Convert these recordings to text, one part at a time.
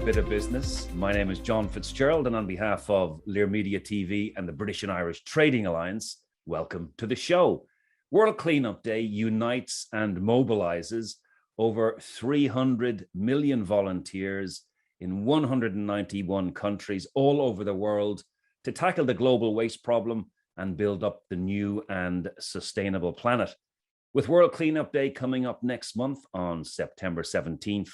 BITA Business. My name is John Fitzgerald, and on behalf of Lear Media TV and the British and Irish Trading Alliance, welcome to the show. World Cleanup Day unites and mobilizes over 300 million volunteers in 191 countries all over the world to tackle the global waste problem and build up the new and sustainable planet. With World Cleanup Day coming up next month on September 17th,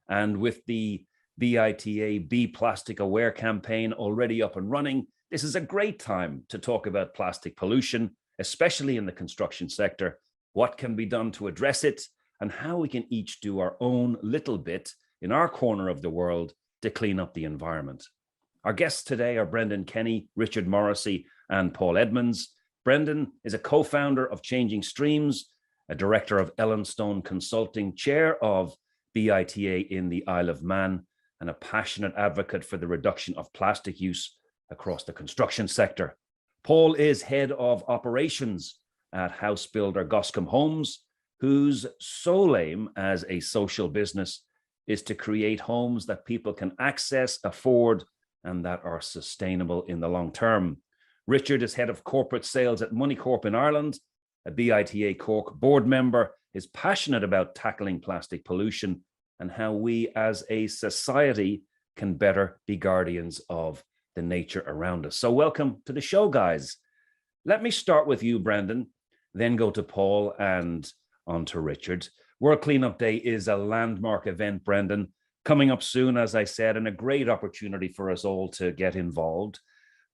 and with the BITA Be Plastic Aware campaign already up and running, this is a great time to talk about plastic pollution, especially in the construction sector, what can be done to address it, and how we can each do our own little bit in our corner of the world to clean up the environment. Our guests today are Brendan Kenny, Richard Morrissey, and Paul Edmonds. Brendan is a co-founder of Changing Streams, a director of Ellenstone Consulting, chair of BITA in the Isle of Man, and a passionate advocate for the reduction of plastic use across the construction sector. Paul is head of operations at house builder Goscombe Homes, whose sole aim as a social business is to create homes that people can access, afford, and that are sustainable in the long term. Richard is head of corporate sales at Moneycorp in Ireland, a BITA Cork board member, is passionate about tackling plastic pollution and how we as a society can better be guardians of the nature around us. So welcome to the show, guys. Let me start with you, Brendan, then go to Paul and on to Richard. World Cleanup Day is a landmark event, Brendan, coming up soon, as I said, and a great opportunity for us all to get involved.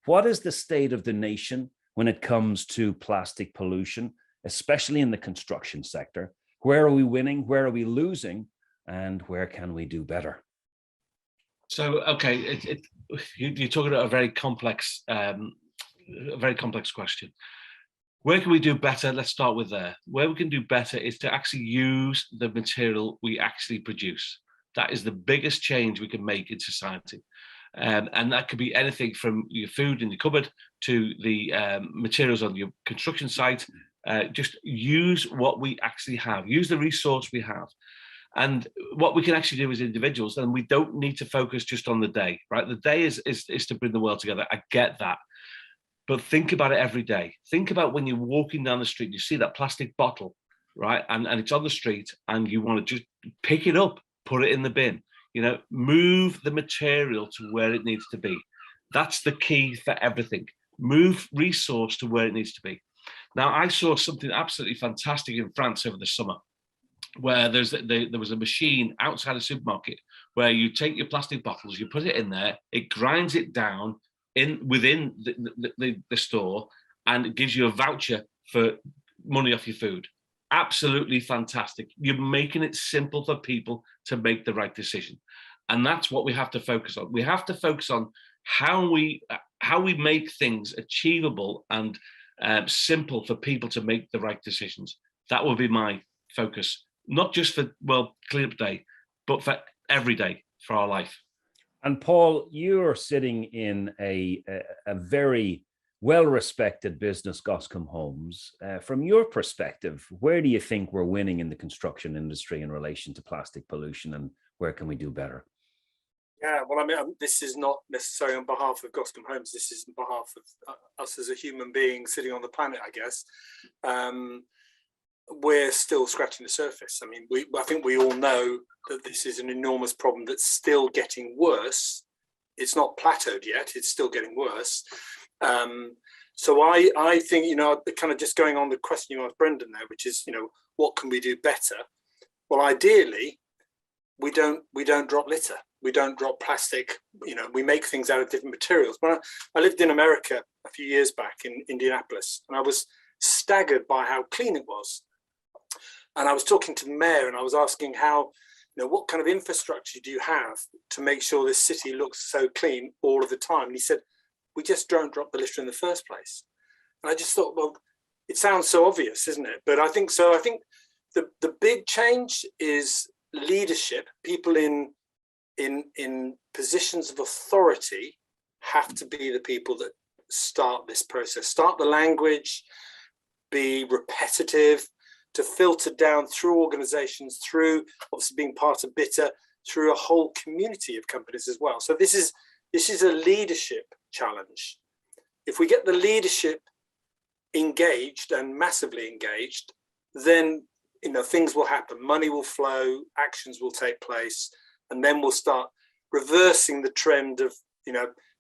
What is the state of the nation when it comes to plastic pollution, especially in the construction sector? Where are we winning? Where are we losing? And where can we do better? So, okay, you're talking about a very complex question. Where can we do better? Let's start with there. Where we can do better is to actually use the material we actually produce. That is the biggest change we can make in society. And that could be anything from your food in your cupboard to the materials on your construction site. Just use what we actually have, use the resource we have. And what we can actually do as individuals, then we don't need to focus just on the day, right? The day is to bring the world together. I get that. But think about it every day. Think about when you're walking down the street, you see that plastic bottle, right? And it's on the street and you want to just pick it up, put it in the bin, move the material to where it needs to be. That's the key for everything. Move resource to where it needs to be. Now, I saw something absolutely fantastic in France over the summer, where there was a machine outside a supermarket where you take your plastic bottles, you put it in there, it grinds it down within the store, and it gives you a voucher for money off your food. Absolutely fantastic. You're making it simple for people to make the right decision. And that's what we have to focus on. We have to focus on how we make things achievable and simple for people to make the right decisions. That will be my focus. Not just for World Cleanup Day, but for every day for our life. And Paul, you're sitting in a very well-respected business, Goscombe Homes. From your perspective, where do you think we're winning in the construction industry in relation to plastic pollution, and where can we do better? Yeah, well, I mean, this is not necessarily on behalf of Goscombe Homes. This is on behalf of us as a human being sitting on the planet, I guess. We're still scratching the surface. I mean, I think we all know that this is an enormous problem that's still getting worse. It's not plateaued yet. It's still getting worse. So I think, kind of just going on the question you asked Brendan there, which is, what can we do better? Well, ideally, we don't drop litter. We don't drop plastic. We make things out of different materials. When I lived in America a few years back in Indianapolis, and I was staggered by how clean it was. And I was talking to the mayor and I was asking how, what kind of infrastructure do you have to make sure this city looks so clean all of the time? And he said, we just don't drop the litter in the first place. And I just thought, well, it sounds so obvious, isn't it? But I think so. I think the big change is leadership. People in positions of authority have to be the people that start this process, start the language, be repetitive, to filter down through organizations, through obviously being part of BITA, through a whole community of companies as well. So this is a leadership challenge. If we get the leadership engaged and massively engaged, then things will happen. Money will flow, actions will take place, and then we'll start reversing the trend of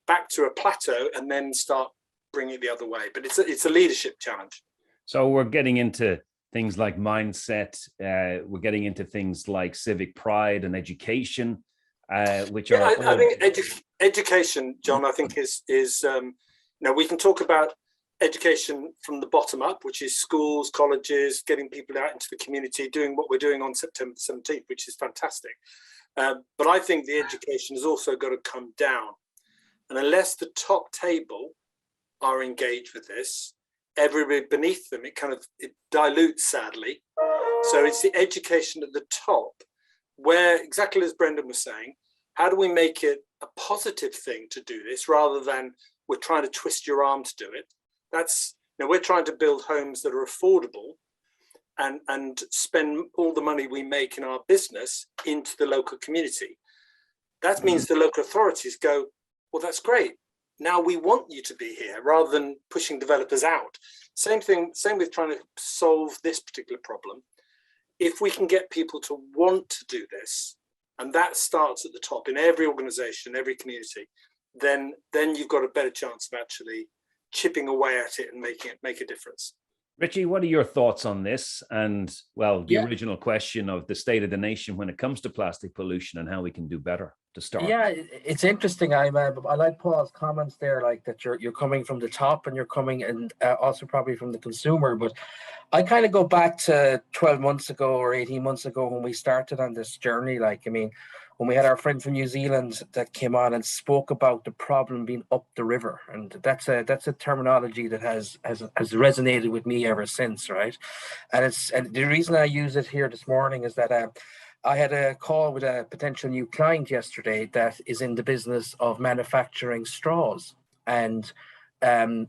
back to a plateau, and then start bringing it the other way. But it's a leadership challenge. So we're getting into things like mindset. We're getting into things like civic pride and education, which are. I think education, John. I think is we can talk about education from the bottom up, which is schools, colleges, getting people out into the community, doing what we're doing on September 17th, which is fantastic. But I think the education has also got to come down. And unless the top table are engaged with this, everybody beneath them, it dilutes, sadly. So it's the education at the top where, exactly as Brendan was saying, how do we make it a positive thing to do this rather than we're trying to twist your arm to do it? We're trying to build homes that are affordable and spend all the money we make in our business into the local community. That means the local authorities go, well, that's great. Now we want you to be here, rather than pushing developers out. Same with trying to solve this particular problem. If we can get people to want to do this, and that starts at the top in every organization, every community, then you've got a better chance of actually chipping away at it and making it make a difference. Richie, what are your thoughts on this? And the original question of the state of the nation when it comes to plastic pollution and how we can do better to start. Yeah, it's interesting. I like Paul's comments there, like that you're coming from the top and you're coming, and also probably from the consumer. But I kind of go back to 12 months ago or 18 months ago when we started on this journey. When we had our friend from New Zealand that came on and spoke about the problem being up the river, and that's a terminology that has resonated with me ever since, right? And the reason I use it here this morning is that I had a call with a potential new client yesterday that is in the business of manufacturing straws and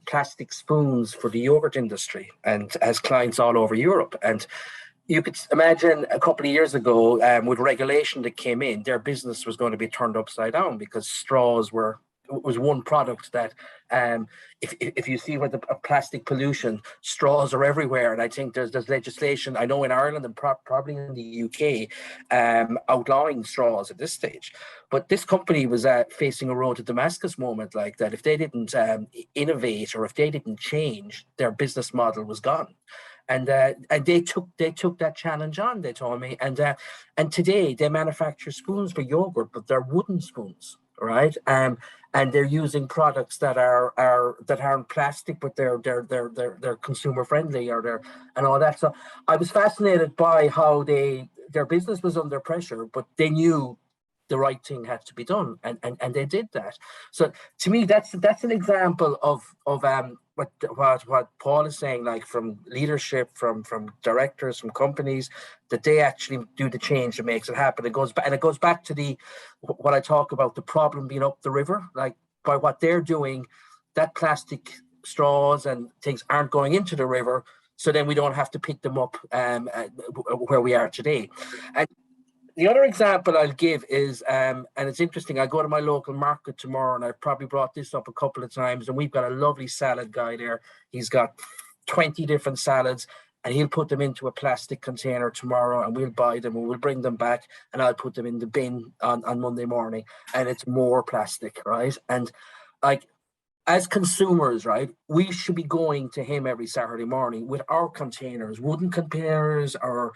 plastic spoons for the yogurt industry, and has clients all over Europe. And you could imagine a couple of years ago, with regulation that came in, their business was going to be turned upside down because straws was one product that, if you see what the plastic pollution, straws are everywhere. And I think there's legislation, I know in Ireland and probably in the UK, outlawing straws at this stage. But this company was facing a road to Damascus moment, like that. If they didn't innovate, or if they didn't change, their business model was gone. And they took that challenge on, they told me. And today they manufacture spoons for yogurt, but they're wooden spoons, right? And they're using products that aren't plastic, but they're consumer friendly, and all that. So I was fascinated by how their business was under pressure, but they knew the right thing had to be done, and they did that. So to me, that's an example of what Paul is saying, like from leadership, from directors, from companies, that they actually do the change that makes it happen. It goes back to what I talk about, the problem being up the river. Like, by what they're doing, that plastic straws and things aren't going into the river, so then we don't have to pick them up where we are today. And the other example I'll give is, and it's interesting, I go to my local market tomorrow, and I've probably brought this up a couple of times, and we've got a lovely salad guy there. He's got 20 different salads, and he'll put them into a plastic container tomorrow, and we'll buy them and we'll bring them back, and I'll put them in the bin on Monday morning, and it's more plastic, right? And like, as consumers, right, we should be going to him every Saturday morning with our containers, wooden containers or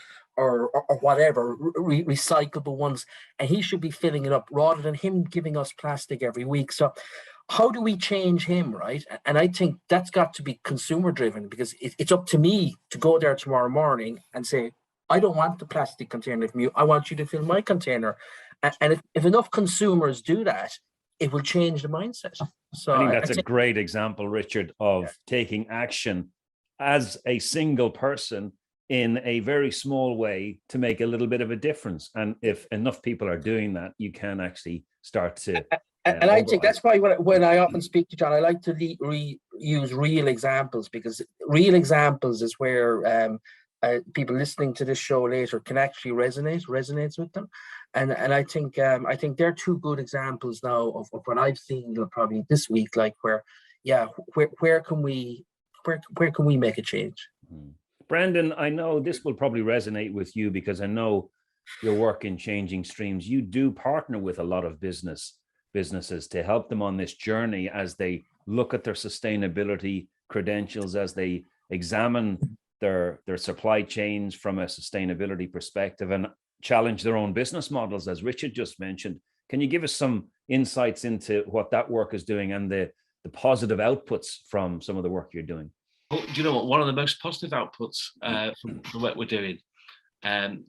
whatever, recyclable ones, and he should be filling it up rather than him giving us plastic every week. So how do we change him, right? And I think that's got to be consumer driven, because it's up to me to go there tomorrow morning and say, I don't want the plastic container from you. I want you to fill my container. And if enough consumers do that, it will change the mindset. So I think that's a great example, Richard, of taking action as a single person in a very small way to make a little bit of a difference. And if enough people are doing that, you can actually start to. And I think that's why when I often speak to John, I like to use real examples, because real examples is where people listening to this show later can actually resonates with them, and I think they're two good examples now of what I've seen probably this week, like where can we make a change. Brendan, I know this will probably resonate with you because I know your work in Changing Streams. You do partner with a lot of businesses to help them on this journey as they look at their sustainability credentials, as they examine their supply chains from a sustainability perspective and challenge their own business models, as Richard just mentioned. Can you give us some insights into what that work is doing and the positive outputs from some of the work you're doing? Well, do you know what? One of the most positive outputs from the work we're doing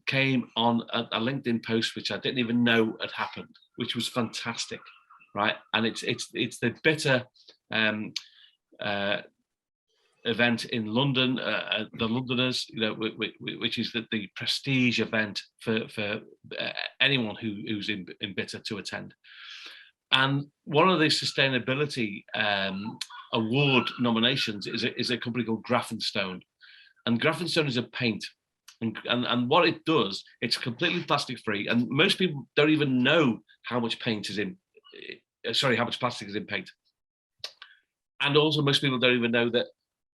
came on a LinkedIn post, which I didn't even know had happened, which was fantastic, right? And it's the BITA event in London, the Londoners, which is the prestige event for anyone who's in BITA to attend. And one of the sustainability award nominations is a company called Grafenstone, and Grafenstone is a paint. And what it does, it's completely plastic free, and most people don't even know how much paint is in. How much plastic is in paint. And also, most people don't even know that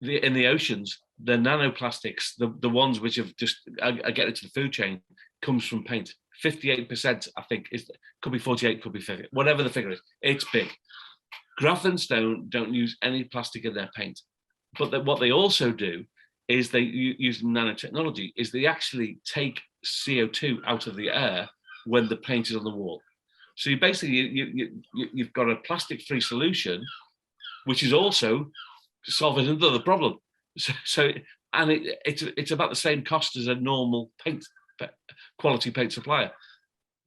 in the oceans, the nanoplastics, the ones which have just are getting into the food chain, comes from paint. 58%, I think, could be 48, could be 50, whatever the figure is. It's big. Grafenstone don't use any plastic in their paint, but what they also do is they use nanotechnology. Is they actually take CO2 out of the air when the paint is on the wall. So you basically you've got a plastic-free solution, which is also solving another problem. It's about the same cost as a normal quality paint supplier.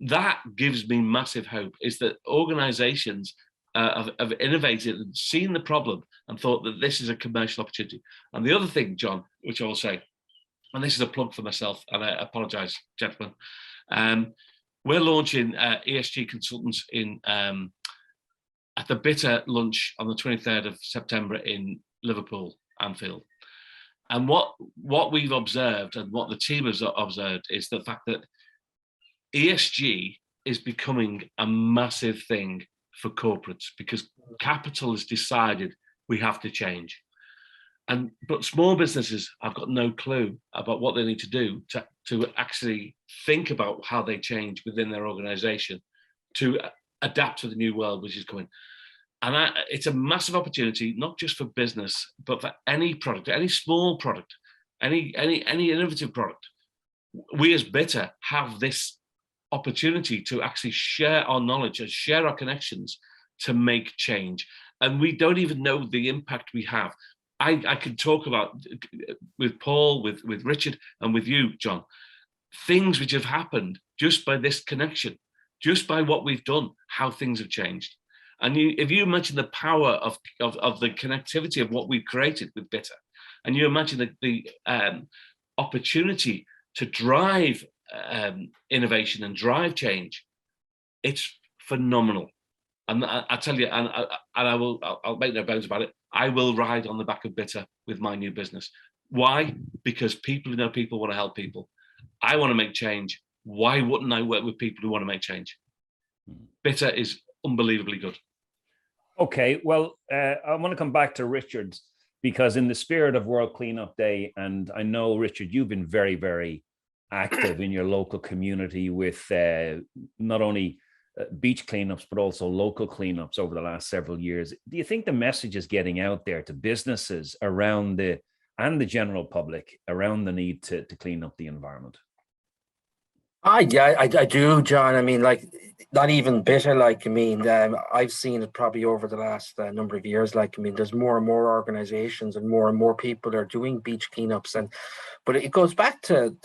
That gives me massive hope, is that organizations have innovated and seen the problem and thought that this is a commercial opportunity. And the other thing, John, which I will say, and this is a plug for myself, and I apologize, gentlemen, we're launching ESG consultants at the BITA lunch on the 23rd of September in Liverpool, Anfield. And what we've observed and what the team has observed is the fact that ESG is becoming a massive thing for corporates because capital has decided we have to change. But small businesses have got no clue about what they need to do to actually think about how they change within their organization to adapt to the new world which is coming. And it's a massive opportunity, not just for business, but for any product, any small product, any innovative product. We as BITA have this opportunity to actually share our knowledge and share our connections to make change. And we don't even know the impact we have. I could talk about, with Paul, with Richard, and with you, John, things which have happened just by this connection, just by what we've done, how things have changed. And if you imagine the power of the connectivity of what we've created with BITA, and you imagine the opportunity to drive innovation and drive change, it's phenomenal. And I tell you, I'll make no bones about it, I will ride on the back of BITA with my new business. Why? Because people who know people want to help people. I want to make change. Why wouldn't I work with people who want to make change? BITA is unbelievably good. Okay, well, I want to come back to Richard, because in the spirit of World Cleanup Day, and I know, Richard, you've been very, very active in your local community with not only beach cleanups, but also local cleanups over the last several years. Do you think the message is getting out there to businesses around and the general public around the need to clean up the environment? I do, John. I mean, like, not even BITA. Like, I mean, I've seen it probably over the last number of years. Like, I mean, there's more and more organizations and more people are doing beach cleanups. But it goes back to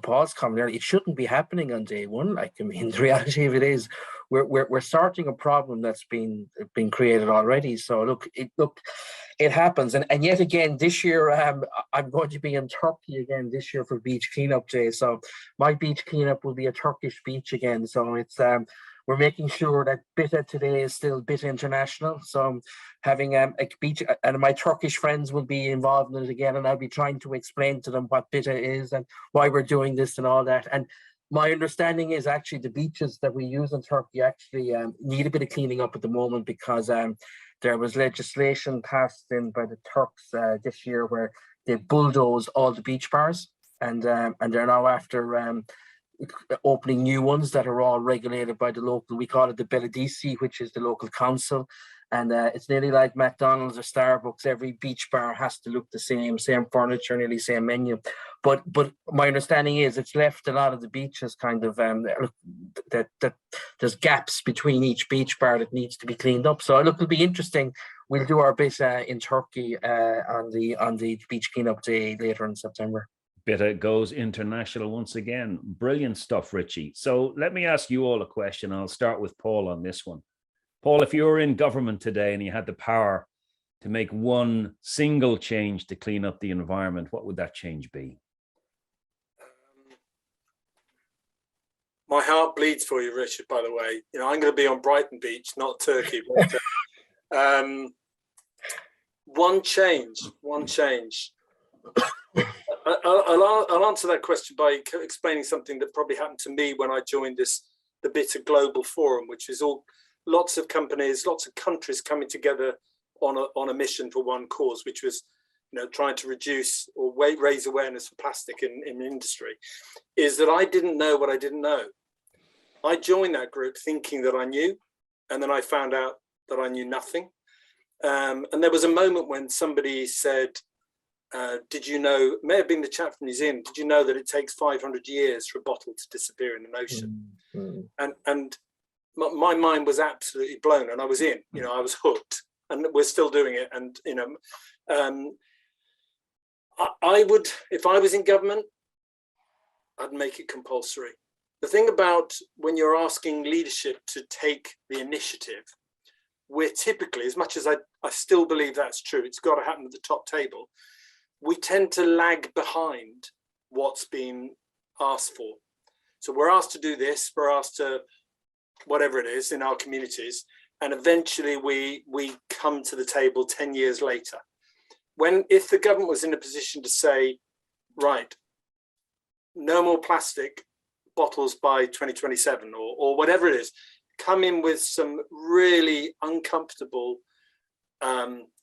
Paul's comment earlier. It shouldn't be happening on day one. Like, I mean, the reality of it is, we're starting a problem that's been created already. So look, it happens. And yet again, this year, I'm going to be in Turkey again this year for Beach Cleanup Day. So my beach cleanup will be a Turkish beach again. So it's we're making sure that BITA today is still BITA International. So I'm having a beach, and my Turkish friends will be involved in it again, and I'll be trying to explain to them what BITA is and why we're doing this and all that. And my understanding is actually the beaches that we use in Turkey actually need a bit of cleaning up at the moment, because there was legislation passed in by the Turks this year where they bulldozed all the beach bars, and they're now after opening new ones that are all regulated by the local, we call it the Belediyesi, which is the local council. And it's nearly like McDonald's or Starbucks. Every beach bar has to look the same furniture, nearly same menu. But my understanding is it's left a lot of the beaches kind of that there's gaps between each beach bar that needs to be cleaned up. So look, it'll be interesting. We'll do our bit in Turkey on the beach cleanup day later in September. BITA goes international once again. Brilliant stuff, Richie. So let me ask you all a question. I'll start with Paul on this one. Paul, if you were in government today and you had the power to make one single change to clean up the environment, what would that change be? My heart bleeds for you, Richard, by the way. You know, I'm going to be on Brighton Beach, not Turkey. But, one change. I'll answer that question by explaining something that probably happened to me when I joined the BITA Global Forum, which is lots of companies, lots of countries coming together on a mission for one cause, which was, you know, trying to reduce or raise awareness for plastic in the industry. Is that I didn't know what I didn't know. I joined that group thinking that I knew, and then I found out that I knew nothing. And there was a moment when somebody said, did you know, it may have been the chap from New Zealand, did you know that it takes 500 years for a bottle to disappear in an ocean? And my mind was absolutely blown, and I was in, you know, I was hooked, and we're still doing it. And, you know, I would, if I was in government, I'd make it compulsory. The thing about when you're asking leadership to take the initiative, we're typically, as much as I still believe that's true, it's got to happen at the top table, we tend to lag behind what's been asked for. So we're asked to do this, we're asked to whatever it is in our communities, and eventually we come to the table 10 years later. If the government was in a position to say, right, no more plastic bottles by 2027 or whatever it is, come in with some really uncomfortable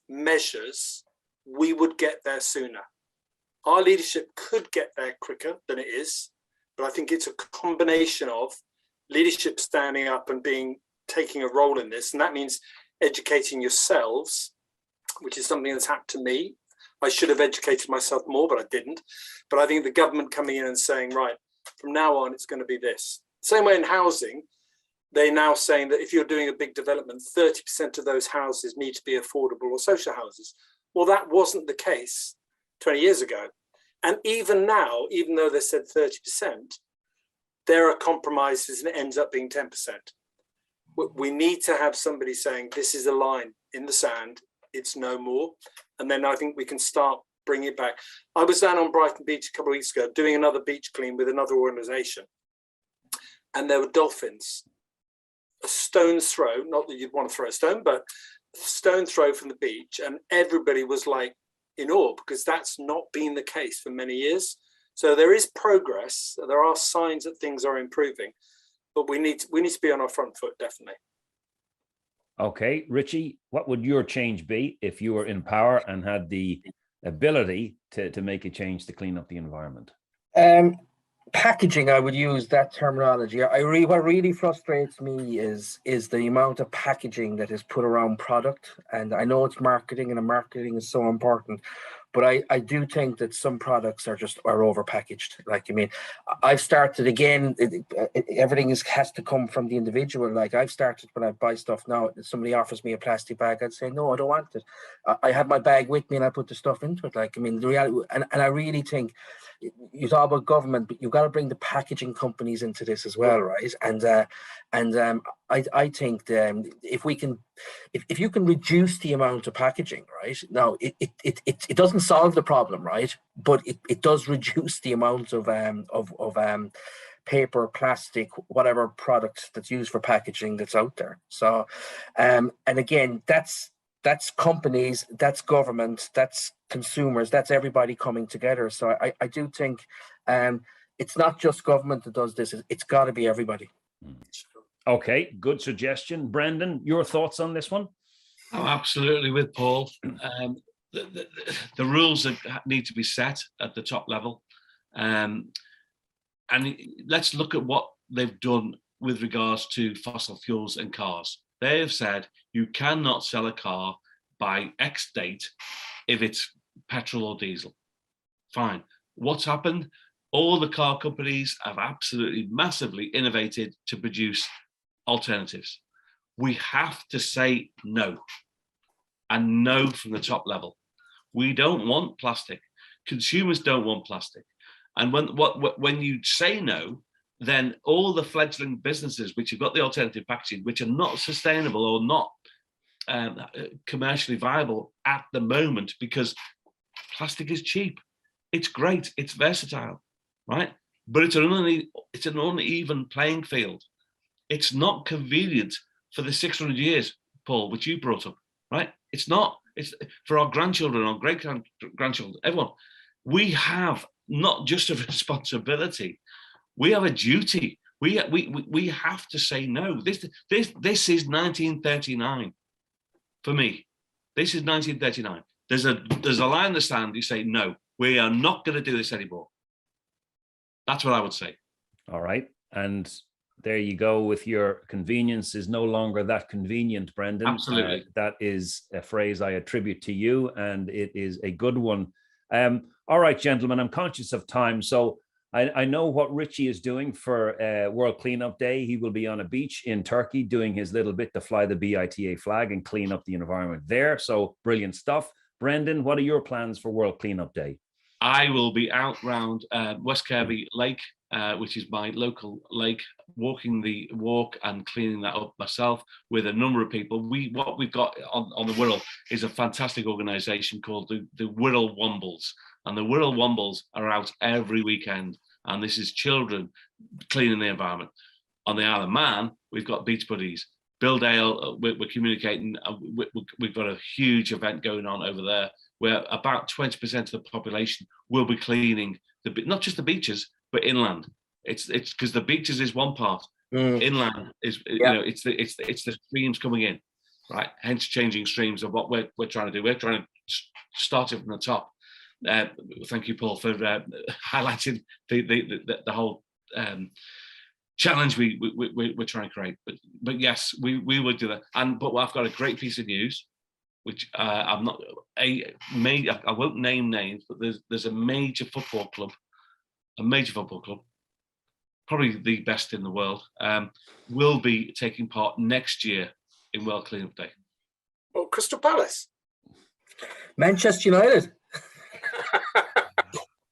measures, we would get there sooner. Our leadership could get there quicker than it is, but I think it's a combination of leadership standing up and taking a role in this, and that means educating yourselves, which is something that's happened to me. I should have educated myself more, but I didn't. But I think the government coming in and saying, right, from now on, it's going to be this. Same way in housing, they're now saying that if you're doing a big development, 30% of those houses need to be affordable or social houses. Well, that wasn't the case 20 years ago. And even now, even though they said 30%, there are compromises and it ends up being 10%. We need to have somebody saying, this is a line in the sand, it's no more. And then I think we can start bringing it back. I was down on Brighton Beach a couple of weeks ago doing another beach clean with another organization. And there were dolphins, a stone's throw, not that you'd want to throw a stone, but a stone's throw from the beach. And everybody was like in awe, because that's not been the case for many years. So there is progress. There are signs that things are improving, but we need to be on our front foot, definitely. Okay, Richie, what would your change be if you were in power and had the ability to make a change to clean up the environment? Packaging, I would use that terminology. What really frustrates me is the amount of packaging that is put around product. And I know it's marketing, and marketing is so important, but I do think that some products are over packaged. Like, I mean, I've started again, everything has to come from the individual. Like, I've started, when I buy stuff now, somebody offers me a plastic bag, I'd say, no, I don't want it. I have my bag with me and I put the stuff into it. Like, I mean, the reality, and I really think, you talk about government, but you've got to bring the packaging companies into this as well, right? I think if you can reduce the amount of packaging, right? Now it doesn't solve the problem, right? But it does reduce the amount of paper, plastic, whatever product that's used for packaging that's out there. So, and again, that's companies, that's government, that's consumers, that's everybody coming together. So I do think it's not just government that does this, it's got to be everybody. Okay, good suggestion. Brendan, your thoughts on this one? I'm absolutely with Paul. The rules that need to be set at the top level. And let's look at what they've done with regards to fossil fuels and cars. They have said you cannot sell a car by X date if it's petrol or diesel. Fine. What's happened? All the car companies have absolutely massively innovated to produce alternatives. We have to say no, and no from the top level. We don't want plastic. Consumers don't want plastic. And when you say no, then all the fledgling businesses which have got the alternative packaging, which are not sustainable or not commercially viable at the moment, because plastic is cheap, it's great, it's versatile, right? But it's an uneven playing field. It's not convenient for the 600 years, Paul, which you brought up, right? It's not. It's for our grandchildren, our great grandchildren, everyone. We have not just a responsibility, we have a duty. We have to say no. This is 1939 for me. This is 1939. There's a line in the sand. You say no. We are not going to do this anymore. That's what I would say. All right, and there you go with your convenience is no longer that convenient, Brendan. Absolutely. That is a phrase I attribute to you, and it is a good one. All right, gentlemen, I'm conscious of time. So I know what Richie is doing for World Cleanup Day. He will be on a beach in Turkey doing his little bit to fly the BITA flag and clean up the environment there. So brilliant stuff. Brendan, what are your plans for World Cleanup Day? I will be out round West Kirby Lake, which is my local lake, walking the walk and cleaning that up myself with a number of people. What we've got on the Wirral is a fantastic organisation called the Wirral Wombles, and the Wirral Wombles are out every weekend, and this is children cleaning the environment. On the Isle of Man, we've got Beach Buddies. Bill Dale, we're communicating. We've got a huge event going on over there where about 20% of the population will be cleaning not just the beaches, but inland. It's because the beaches is one part. Inland is it's the streams coming in, right? Hence changing streams of what we're trying to do. We're trying to start it from the top. Thank you, Paul, for highlighting the whole challenge we're trying to create. But yes, we would do that. But I've got a great piece of news, which I won't name names, but there's a major football club, probably the best in the world, will be taking part next year in World Cleanup Day. Well, Crystal Palace. Manchester United.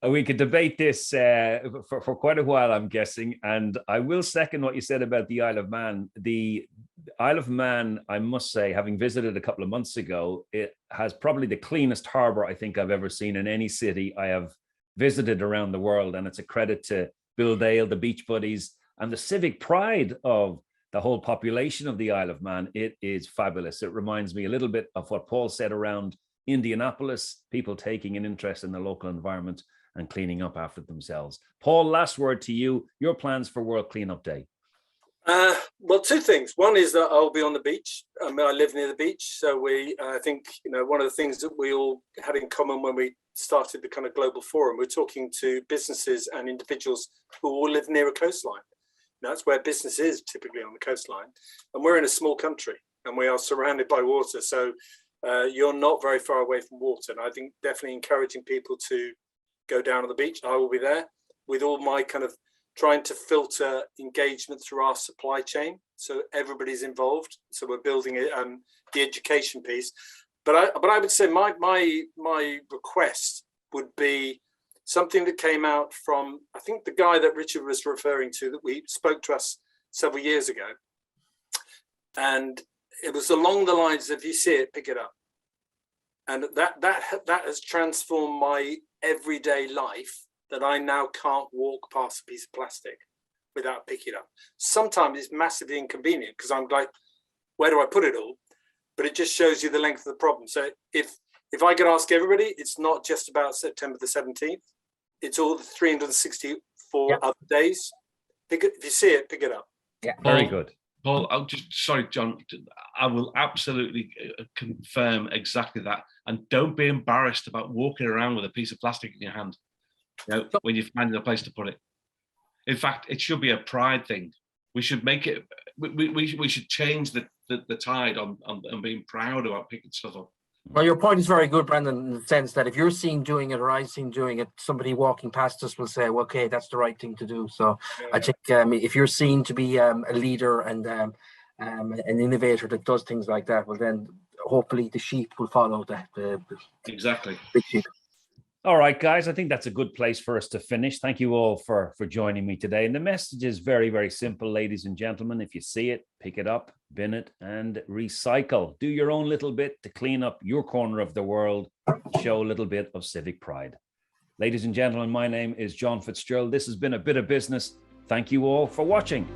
We could debate this for quite a while, I'm guessing. And I will second what you said about the Isle of Man. The Isle of Man, I must say, having visited a couple of months ago, it has probably the cleanest harbour I think I've ever seen in any city I have visited around the world. And it's a credit to Bill Dale, the Beach Buddies, and the civic pride of the whole population of the Isle of Man. It is fabulous. It reminds me a little bit of what Paul said around Indianapolis, people taking an interest in the local environment and cleaning up after themselves. Paul, last word to you. Your plans for World Cleanup Day? Well, two things. One is that I'll be on the beach. I live near the beach, so I think one of the things that we all had in common when we started the kind of global forum, we're talking to businesses and individuals who all live near a coastline. That's where business is, typically on the coastline, and we're in a small country and we are surrounded by water. So you're not very far away from water, and I think definitely encouraging people to go down on the beach. I will be there with all my kind of trying to filter engagement through our supply chain, so everybody's involved. So we're building the education piece. But I would say my request would be something that came out from, I think, the guy that Richard was referring to, that we spoke to us several years ago, and it was along the lines of, you see it, pick it up. And that has transformed my everyday life, that I now can't walk past a piece of plastic. without picking it up. Sometimes it's massively inconvenient because I'm like, where do I put it all? But it just shows you the length of the problem. So if I could ask everybody, it's not just about September the 17th. It's all the 364 other days. If you see it, pick it up. Yeah, very good. Paul, sorry, John, I will absolutely confirm exactly that. And don't be embarrassed about walking around with a piece of plastic in your hand, when you're finding a place to put it. In fact, it should be a pride thing. We should make it, we should change the tide on being proud about picking stuff up. Well, your point is very good, Brendan, in the sense that if you're seen doing it or I seen doing it, somebody walking past us will say, well, okay, that's the right thing to do. So I think if you're seen to be a leader and an innovator that does things like that, well, then hopefully the sheep will follow that. Exactly. Big sheep. All right, guys, I think that's a good place for us to finish. Thank you all for joining me today. And the message is very, very simple, ladies and gentlemen. If you see it, pick it up, bin it, and recycle. Do your own little bit to clean up your corner of the world. Show a little bit of civic pride. Ladies and gentlemen, my name is John Fitzgerald. This has been A Bit of Business. Thank you all for watching.